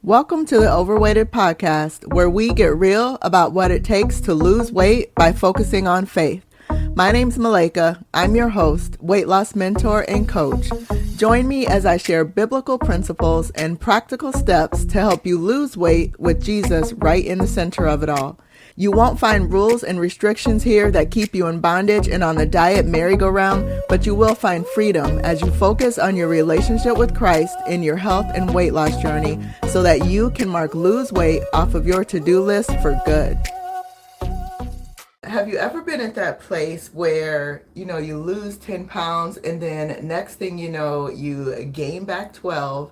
Welcome to the Overweighted Podcast, where we get real about what it takes to lose weight by focusing on faith. My name's Malaika. I'm your host, weight loss mentor, and coach. Join me as I share biblical principles and practical steps to help you lose weight with Jesus right in the center of it all. You won't find rules and restrictions here that keep you in bondage and on the diet merry-go-round, but you will find freedom as you focus on your relationship with Christ in your health and weight loss journey so that you can mark lose weight off of your to-do list for good. Have you ever been at that place where, you lose 10 pounds and then next thing you know, you gain back 12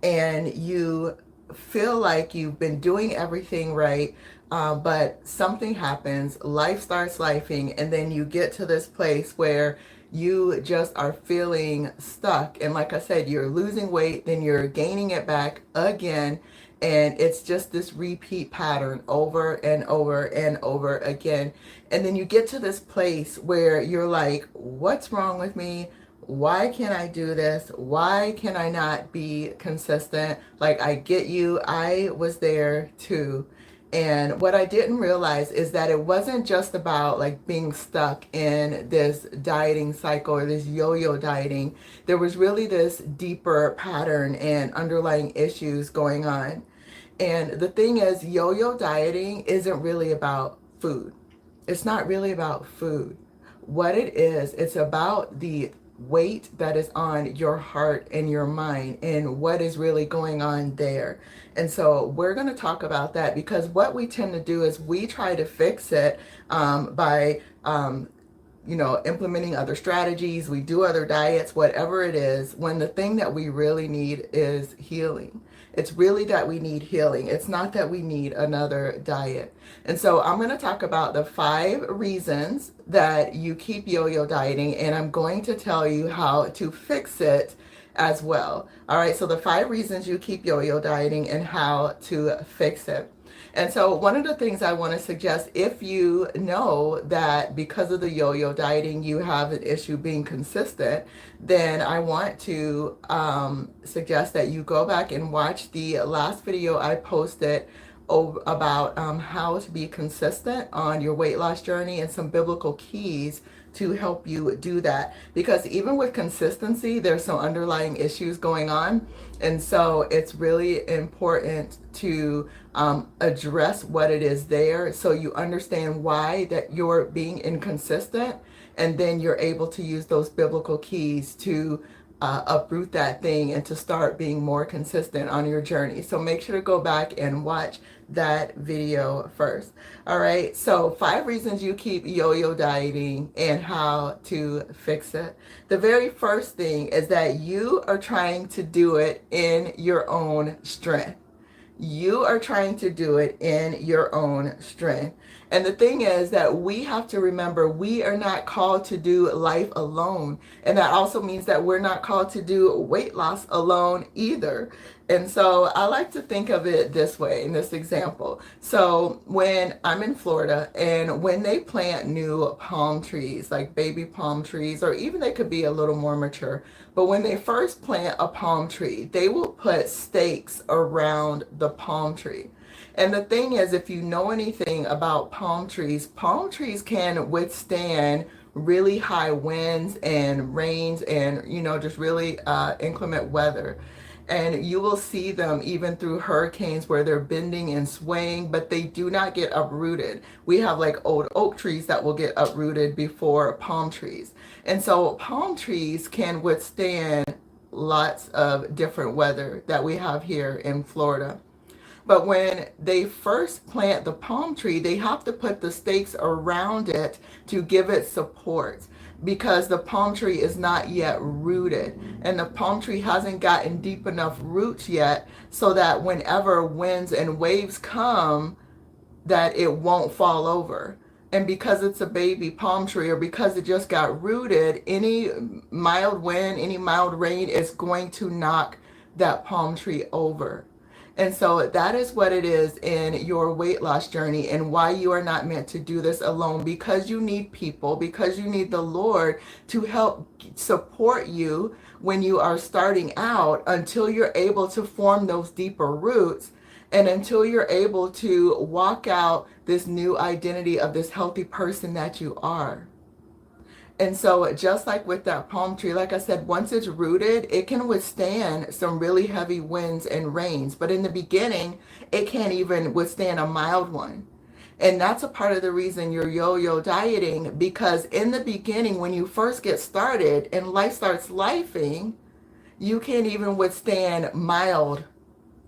and you feel like you've been doing everything right, but something happens, life starts lifing, and then you get to this place where you just are feeling stuck. And like I said, you're losing weight, then you're gaining it back again. And it's just this repeat pattern over and over and over again. And then you get to this place where you're like, what's wrong with me? Why can't I do this? Why can I not be consistent? Like, I get you. I was there too. And what I didn't realize is that it wasn't just about like being stuck in this dieting cycle or this yo-yo dieting. There was really this deeper pattern and underlying issues going on. And the thing is, yo-yo dieting isn't really about food. It's not really about food. What it is, it's about the weight that is on your heart and your mind and what is really going on there. And so we're going to talk about that, because what we tend to do is we try to fix it by implementing other strategies. We do other diets, whatever it is, when the thing that we really need is healing. It's really that we need healing. It's not that we need another diet. And so I'm going to talk about the 5 reasons that you keep yo-yo dieting, and I'm going to tell you how to fix it as well. All right, so the 5 reasons you keep yo-yo dieting and how to fix it. And so one of the things I want to suggest, if you know that because of the yo-yo dieting you have an issue being consistent, then I want to suggest that you go back and watch the last video I posted about how to be consistent on your weight loss journey and some biblical keys to help you do that. Because even with consistency, there's some underlying issues going on. And so it's really important to address what it is there so you understand why that you're being inconsistent. And then you're able to use those biblical keys to uproot that thing and to start being more consistent on your journey. So make sure to go back and watch that video first. All right, so 5 reasons you keep yo-yo dieting and how to fix it. The very first thing is that you are trying to do it in your own strength. You are trying to do it in your own strength. And the thing is that we have to remember we are not called to do life alone. And that also means that we're not called to do weight loss alone either. And so I like to think of it this way, in this example. So when I'm in Florida and when they plant new palm trees, like baby palm trees, or even they could be a little more mature, but when they first plant a palm tree, they will put stakes around the palm tree. And the thing is, if you know anything about palm trees can withstand really high winds and rains and, just really inclement weather. And you will see them even through hurricanes where they're bending and swaying, but they do not get uprooted. We have like old oak trees that will get uprooted before palm trees. And so palm trees can withstand lots of different weather that we have here in Florida. But when they first plant the palm tree, they have to put the stakes around it to give it support, because the palm tree is not yet rooted and the palm tree hasn't gotten deep enough roots yet so that whenever winds and waves come, that it won't fall over. And because it's a baby palm tree, or because it just got rooted, any mild wind, any mild rain is going to knock that palm tree over. And so that is what it is in your weight loss journey, and why you are not meant to do this alone, because you need people, because you need the Lord to help support you when you are starting out, until you're able to form those deeper roots, and until you're able to walk out this new identity of this healthy person that you are. And so just like with that palm tree, like I said, once it's rooted, it can withstand some really heavy winds and rains. But in the beginning, it can't even withstand a mild one. And that's a part of the reason you're yo-yo dieting, because in the beginning, when you first get started and life starts lifing, you can't even withstand mild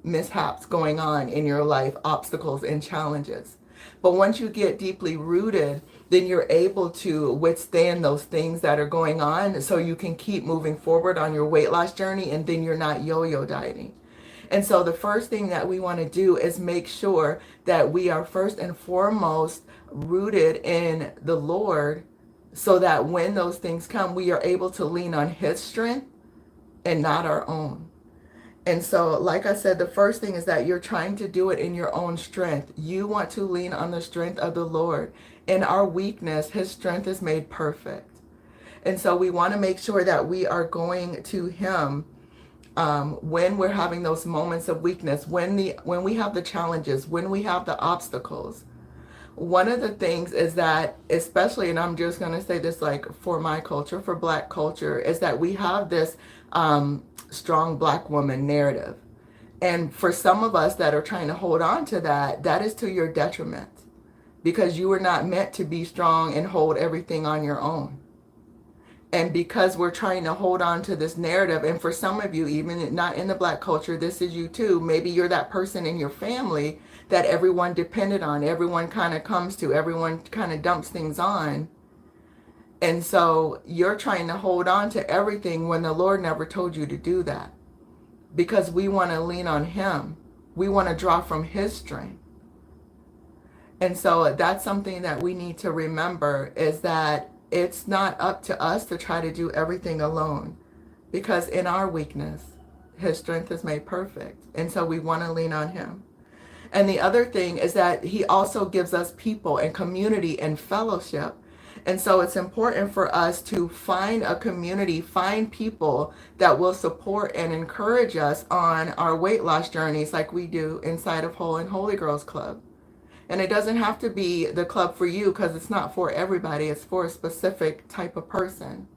mishaps going on in your life, obstacles and challenges. But once you get deeply rooted, then you're able to withstand those things that are going on, so you can keep moving forward on your weight loss journey, and then you're not yo-yo dieting. And so the first thing that we want to do is make sure that we are first and foremost rooted in the Lord, so that when those things come, we are able to lean on His strength and not our own. And so, like I said, the first thing is that you're trying to do it in your own strength. You want to lean on the strength of the Lord. In our weakness, His strength is made perfect. And so we want to make sure that we are going to Him when we're having those moments of weakness, when we have the challenges, when we have the obstacles. One of the things is that, especially, and I'm just going to say this like for my culture, for Black culture, is that we have this strong Black woman narrative. And for some of us that are trying to hold on to that, that is to your detriment, because you were not meant to be strong and hold everything on your own. And because we're trying to hold on to this narrative, and for some of you, even not in the Black culture, this is you too. Maybe you're that person in your family that everyone depended on, everyone kind of comes to, everyone kind of dumps things on. And so you're trying to hold on to everything when the Lord never told you to do that, because we want to lean on Him. We want to draw from His strength. And so that's something that we need to remember, is that it's not up to us to try to do everything alone, because in our weakness, His strength is made perfect. And so we want to lean on Him. And the other thing is that He also gives us people and community and fellowship. And so it's important for us to find a community, find people that will support and encourage us on our weight loss journeys, like we do inside of Whole and Holy Girls Club. And it doesn't have to be the club for you, because it's not for everybody. It's for a specific type of person.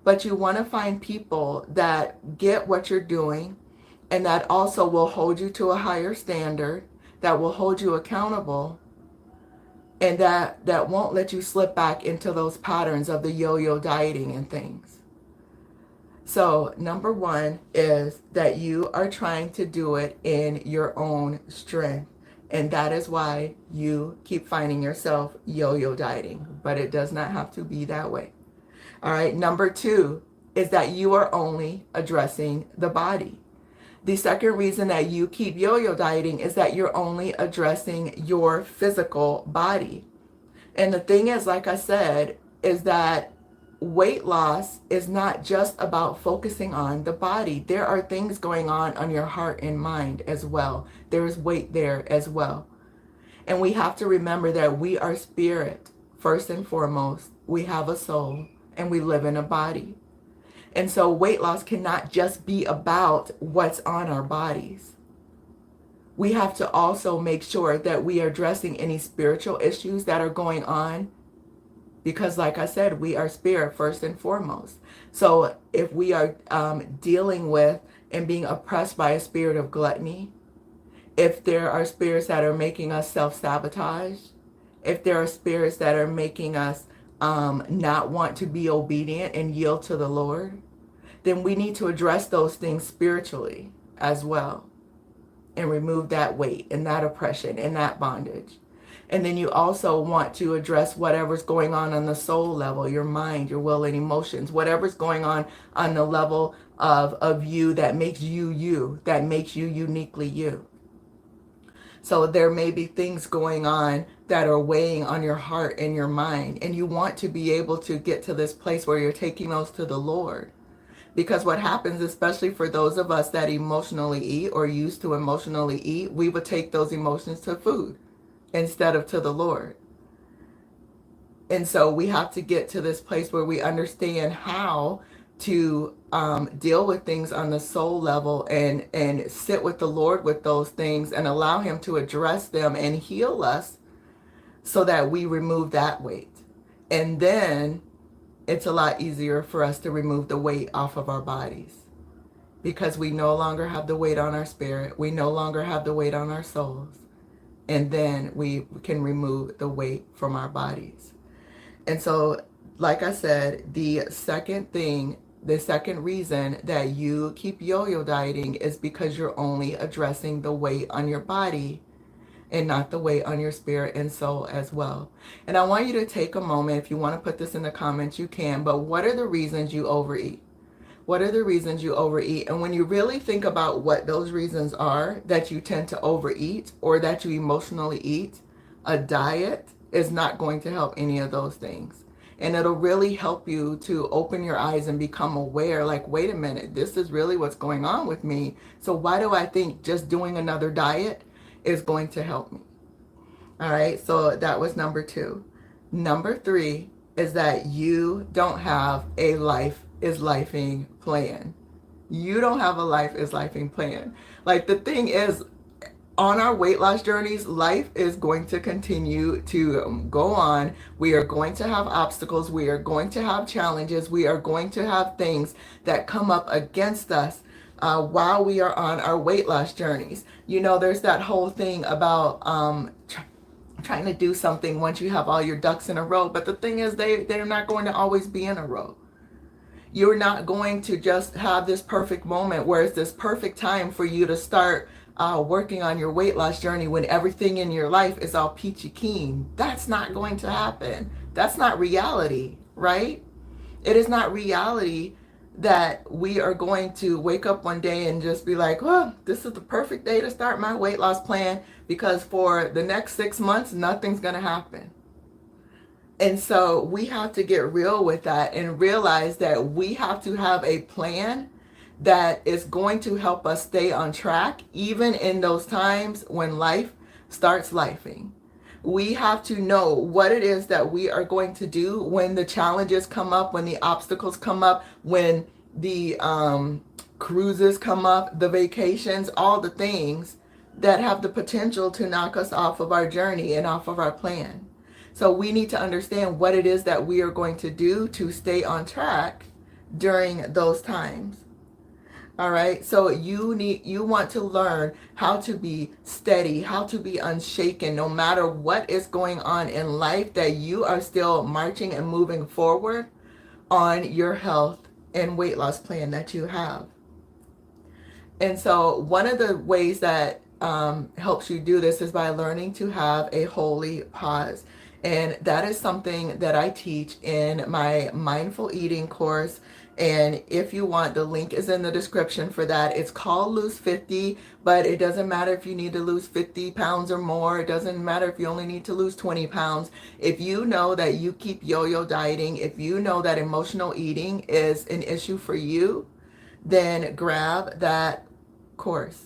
But you want to find people that get what you're doing, and that also will hold you to a higher standard, that will hold you accountable, and that won't let you slip back into those patterns of the yo-yo dieting and things. So number one is that you are trying to do it in your own strength. And that is why you keep finding yourself yo-yo dieting. But it does not have to be that way. All right. Number two is that you are only addressing the body. The second reason that you keep yo-yo dieting is that you're only addressing your physical body. And the thing is, like I said, is that weight loss is not just about focusing on the body. There are things going on your heart and mind as well. There is weight there as well. And we have to remember that we are spirit, first and foremost. We have a soul and we live in a body. And so weight loss cannot just be about what's on our bodies. We have to also make sure that we are addressing any spiritual issues that are going on, because like I said, we are spirit first and foremost. So if we are dealing with and being oppressed by a spirit of gluttony, if there are spirits that are making us self-sabotage, if there are spirits that are making us not want to be obedient and yield to the Lord, then we need to address those things spiritually as well, and remove that weight and that oppression and that bondage. And then you also want to address whatever's going on the soul level, your mind, your will and emotions, whatever's going on the level of you that makes you, that makes you uniquely you. So there may be things going on that are weighing on your heart and your mind, and you want to be able to get to this place where you're taking those to the Lord. Because what happens, especially for those of us that emotionally eat or used to emotionally eat, we would take those emotions to food instead of to the Lord. And so we have to get to this place where we understand how to deal with things on the soul level and sit with the Lord with those things and allow him to address them and heal us so that we remove that weight. And then it's a lot easier for us to remove the weight off of our bodies because we no longer have the weight on our spirit. We no longer have the weight on our souls. And then we can remove the weight from our bodies. And so, like I said, the second reason that you keep yo-yo dieting is because you're only addressing the weight on your body and not the weight on your spirit and soul as well. And I want you to take a moment. If you want to put this in the comments, you can. But what are the reasons you overeat? What are the reasons you overeat? And when you really think about what those reasons are that you tend to overeat or that you emotionally eat, a diet is not going to help any of those things. And it'll really help you to open your eyes and become aware, like, wait a minute, this is really what's going on with me. So why do I think just doing another diet is going to help me? All right, so that was number 2. Number 3 is that you don't have a life is lifing plan. You don't have a life is lifing plan. Like, the thing is, on our weight loss journeys, life is going to continue to go on. We are going to have obstacles. We are going to have challenges. We are going to have things that come up against us while we are on our weight loss journeys. You know, there's that whole thing about trying to do something once you have all your ducks in a row. But the thing is, they're not going to always be in a row. You're not going to just have this perfect moment where it's this perfect time for you to start working on your weight loss journey when everything in your life is all peachy keen. That's not going to happen. That's not reality, right? It is not reality that we are going to wake up one day and just be like, oh, this is the perfect day to start my weight loss plan because for the next 6 months, nothing's going to happen. And so we have to get real with that and realize that we have to have a plan that is going to help us stay on track, even in those times when life starts lifing. We have to know what it is that we are going to do when the challenges come up, when the obstacles come up, when the cruises come up, the vacations, all the things that have the potential to knock us off of our journey and off of our plan. So we need to understand what it is that we are going to do to stay on track during those times. All right, so you want to learn how to be steady, how to be unshaken, no matter what is going on in life, that you are still marching and moving forward on your health and weight loss plan that you have. And so one of the ways that helps you do this is by learning to have a holy pause. And that is something that I teach in my mindful eating course. And if you want, the link is in the description for that. It's called Lose 50, but it doesn't matter if you need to lose 50 pounds or more. It doesn't matter if you only need to lose 20 pounds. If you know that you keep yo-yo dieting, if you know that emotional eating is an issue for you, then grab that course.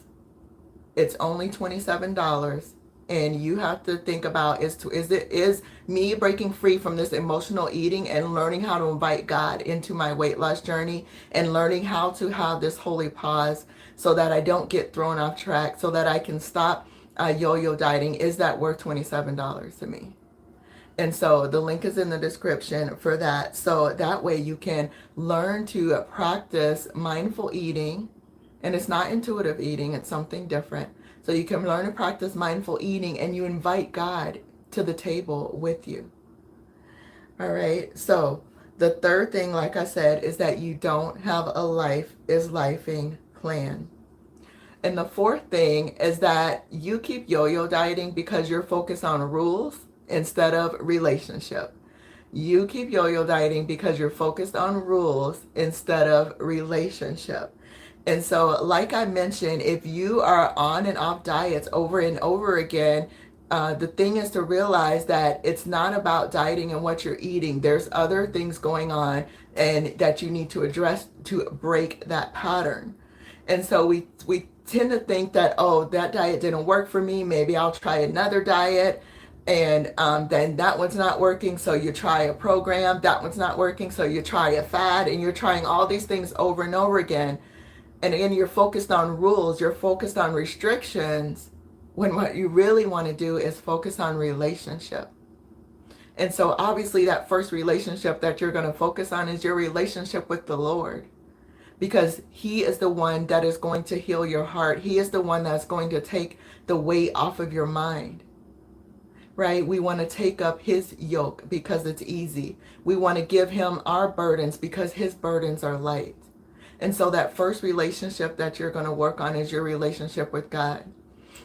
It's only $27. And you have to think about is me breaking free from this emotional eating and learning how to invite God into my weight loss journey and learning how to have this holy pause so that I don't get thrown off track, so that I can stop yo-yo dieting. Is that worth $27 to me? And so the link is in the description for that. So that way you can learn to practice mindful eating. And it's not intuitive eating, it's something different. So you can learn to practice mindful eating and you invite God to the table with you. All right. So the third thing, like I said, is that you don't have a life is lifing plan. And the fourth thing is that you keep yo-yo dieting because you're focused on rules instead of relationship. You keep yo-yo dieting because you're focused on rules instead of relationship. And so, like I mentioned, if you are on and off diets over and over again, The thing is to realize that it's not about dieting and what you're eating. There's other things going on and that you need to address to break that pattern. And so we tend to think that, oh, that diet didn't work for me. Maybe I'll try another diet. And then that one's not working. So you try a program. That one's not working. So you try a fad. And you're trying all these things over and over again. And again, you're focused on rules. You're focused on restrictions, when what you really want to do is focus on relationship. And so obviously that first relationship that you're going to focus on is your relationship with the Lord, because he is the one that is going to heal your heart. He is the one that's going to take the weight off of your mind, right? We want to take up his yoke because it's easy. We want to give him our burdens because his burdens are light. And so that first relationship that you're going to work on is your relationship with God.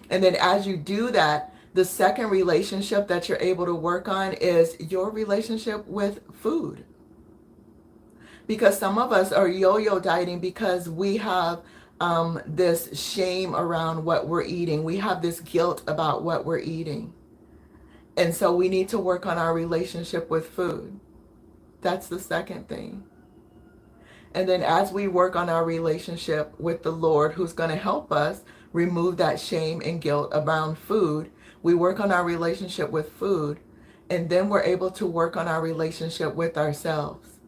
And then as you do that, the second relationship that you're able to work on is your relationship with food. Because some of us are yo-yo dieting because we have this shame around what we're eating. We have this guilt about what we're eating. And so we need to work on our relationship with food. That's the second thing. And then as we work on our relationship with the Lord, who's going to help us remove that shame and guilt around food, we work on our relationship with food, and then we're able to work on our relationship with ourselves.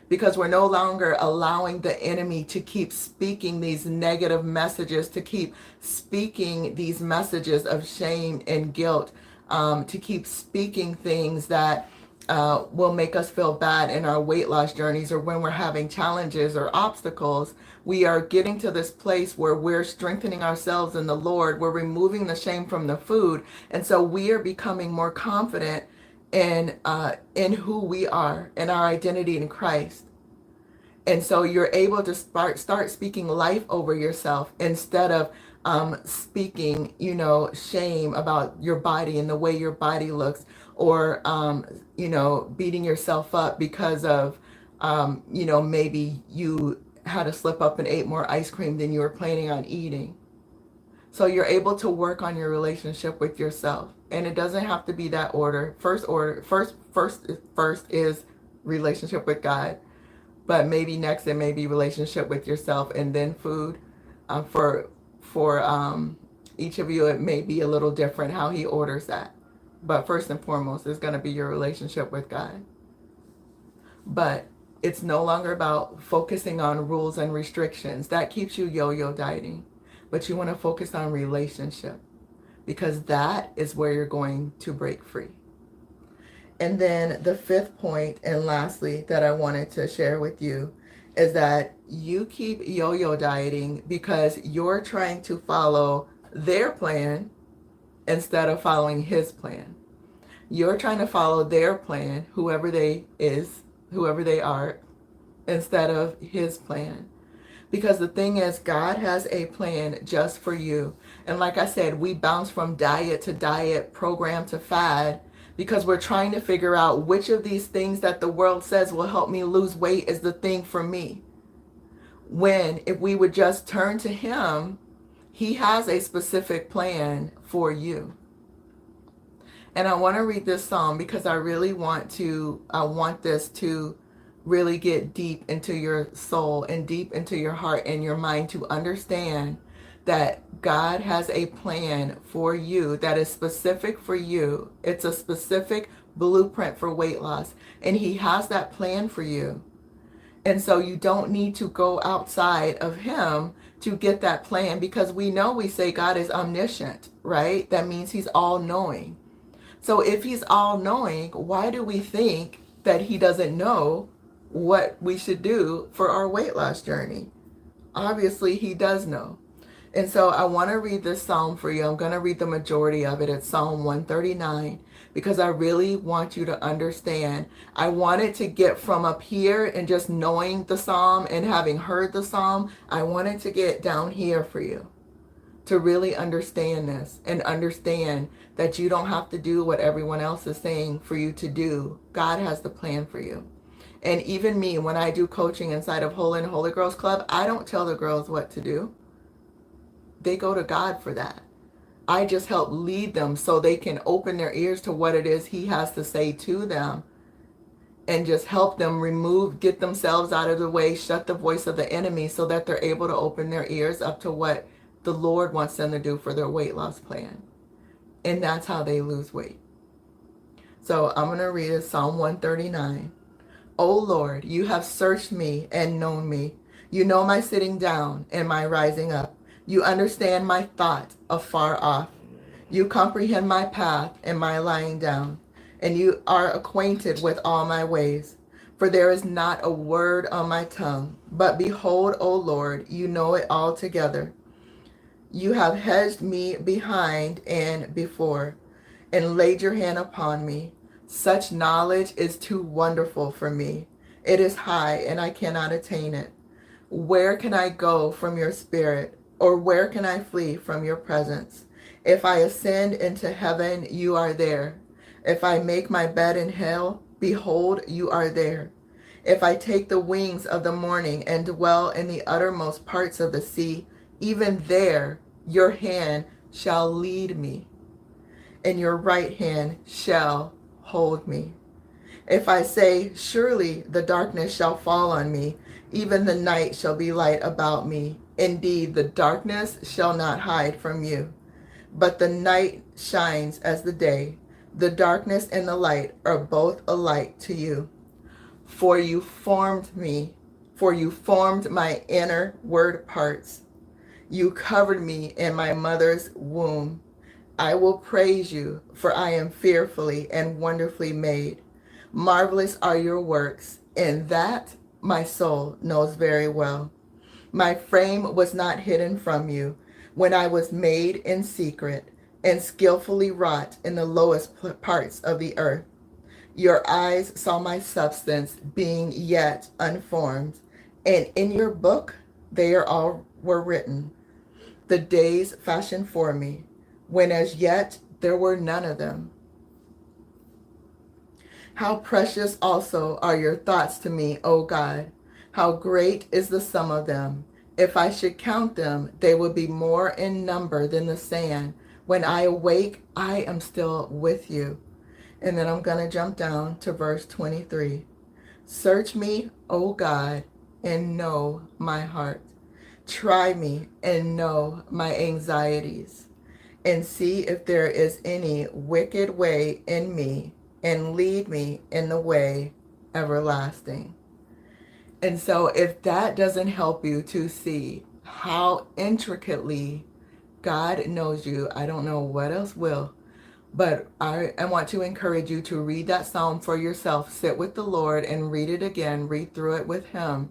Because we're no longer allowing the enemy to keep speaking these negative messages, to keep speaking these messages of shame and guilt, to keep speaking things that will make us feel bad in our weight loss journeys, or when we're having challenges or obstacles. We are getting to this place where we're strengthening ourselves in the Lord. We're removing the shame from the food. And so we are becoming more confident in who we are and our identity in Christ. And so you're able to start speaking life over yourself instead of speaking, shame about your body and the way your body looks, or, beating yourself up because of, maybe you had to slip up and ate more ice cream than you were planning on eating. So you're able to work on your relationship with yourself. And it doesn't have to be that order. First is relationship with God. But maybe next it may be relationship with yourself and then food. For each of you, it may be a little different how he orders that. But first and foremost is going to be your relationship with God. But it's no longer about focusing on rules and restrictions. That keeps you yo-yo dieting. But you want to focus on relationship, because that is where you're going to break free. And then the fifth point, and lastly, that I wanted to share with you is that you keep yo-yo dieting because you're trying to follow their plan instead of following his plan. You're trying to follow their plan, whoever they are, instead of his plan. Because the thing is, God has a plan just for you. And like I said, we bounce from diet to diet, program to fad, because we're trying to figure out which of these things that the world says will help me lose weight is the thing for me. When if we would just turn to him, he has a specific plan for you. And I want to read this psalm because I want this to really get deep into your soul and deep into your heart and your mind, to understand that God has a plan for you that is specific for you. It's a specific blueprint for weight loss, and he has that plan for you. And so you don't need to go outside of him to get that plan, because we say God is omniscient, right? That means he's all-knowing. So if he's all-knowing, why do we think that he doesn't know what we should do for our weight loss journey? Obviously, he does know. And so I want to read this psalm for you. I'm going to read the majority of it. It's Psalm 139, because I really want you to understand. I wanted to get from up here and just knowing the psalm and having heard the psalm, I wanted to get down here for you to really understand this and understand that you don't have to do what everyone else is saying for you to do. God has the plan for you. And even me, when I do coaching inside of Holy and Holy Girls Club, I don't tell the girls what to do. They go to God for that. I just help lead them so they can open their ears to what it is he has to say to them, and just help them get themselves out of the way, shut the voice of the enemy so that they're able to open their ears up to what the Lord wants them to do for their weight loss plan. And that's how they lose weight. So I'm going to read Psalm 139. O Lord, you have searched me and known me. You know my sitting down and my rising up. You understand my thought afar off. You comprehend my path and my lying down, and you are acquainted with all my ways. For there is not a word on my tongue, but behold, O Lord, you know it altogether. You have hedged me behind and before, and laid your hand upon me. Such knowledge is too wonderful for me. It is high, and I cannot attain it. Where can I go from your spirit, or where can I flee from your presence? If I ascend into heaven, you are there. If I make my bed in hell, behold, you are there. If I take the wings of the morning and dwell in the uttermost parts of the sea, even there your hand shall lead me, and your right hand shall hold me. If I say, surely the darkness shall fall on me, even the night shall be light about me. Indeed, the darkness shall not hide from you. But the night shines as the day. The darkness and the light are both alike to you. For you formed my inward parts. You covered me in my mother's womb. I will praise you, for I am fearfully and wonderfully made. Marvelous are your works, and that my soul knows very well. My frame was not hidden from you when I was made in secret and skillfully wrought in the lowest parts of the earth. Your eyes saw my substance being yet unformed, and in your book they are all were written, the days fashioned for me, when as yet there were none of them. How precious also are your thoughts to me, O God! How great is the sum of them! If I should count them, they would be more in number than the sand. When I awake, I am still with you. And then I'm going to jump down to verse 23. Search me, O God, and know my heart. Try me and know my anxieties, and see if there is any wicked way in me, and lead me in the way everlasting. And so if that doesn't help you to see how intricately God knows you, I don't know what else will. But I want to encourage you to read that psalm for yourself. Sit with the Lord and read it again. Read through it with him,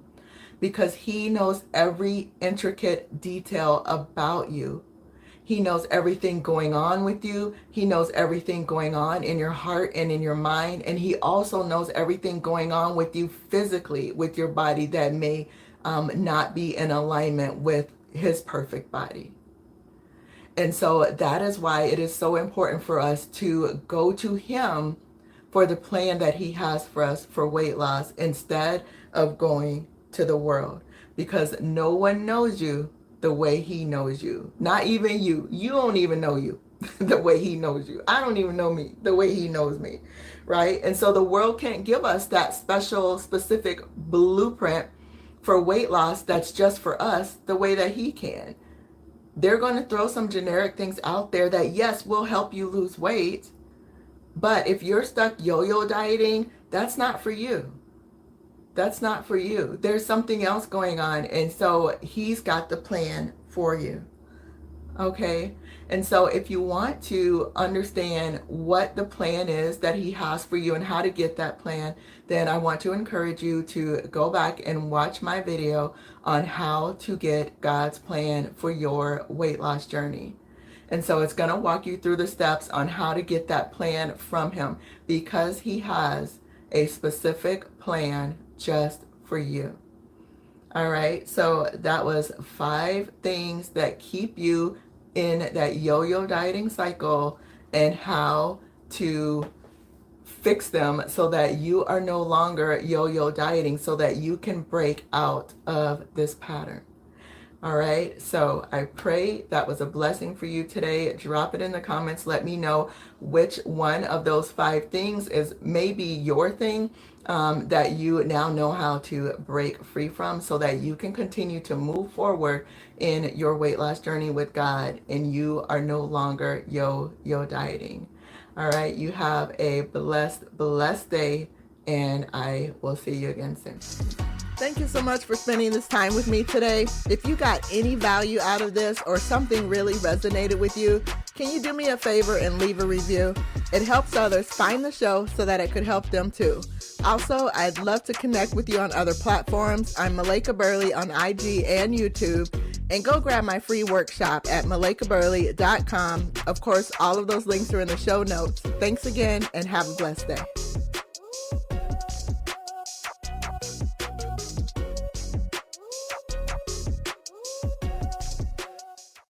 because he knows every intricate detail about you. He knows everything going on with you. He knows everything going on in your heart and in your mind. And he also knows everything going on with you physically, with your body that may not be in alignment with his perfect body. And so that is why it is so important for us to go to him for the plan that he has for us for weight loss, instead of going to the world, because no one knows you the way he knows you. Not even you. You don't even know you the way he knows you. I don't even know me the way he knows me, right? And so the world can't give us that special, specific blueprint for weight loss that's just for us the way that he can. They're going to throw some generic things out there that, yes, will help you lose weight. But if you're stuck yo-yo dieting, that's not for you. That's not for you. There's something else going on. And so he's got the plan for you. Okay? And so if you want to understand what the plan is that he has for you and how to get that plan, then I want to encourage you to go back and watch my video on how to get God's plan for your weight loss journey. And so it's going to walk you through the steps on how to get that plan from him, because he has a specific plan just for you. All right, so that was 5 things that keep you in that yo-yo dieting cycle, and how to fix them so that you are no longer yo-yo dieting, so that you can break out of this pattern. All right, so I pray that was a blessing for you today. Drop it in the comments. Let me know which one of those 5 things is maybe your thing that you now know how to break free from, so that you can continue to move forward in your weight loss journey with God, and you are no longer yo dieting. All right, you have a blessed day, and I will see you again soon. Thank you so much for spending this time with me today. If you got any value out of this or something really resonated with you, can you do me a favor and leave a review? It helps others find the show so that it could help them too. Also, I'd love to connect with you on other platforms. I'm Malaika Burley on IG and YouTube. And go grab my free workshop at malaikaburley.com. Of course, all of those links are in the show notes. Thanks again, and have a blessed day.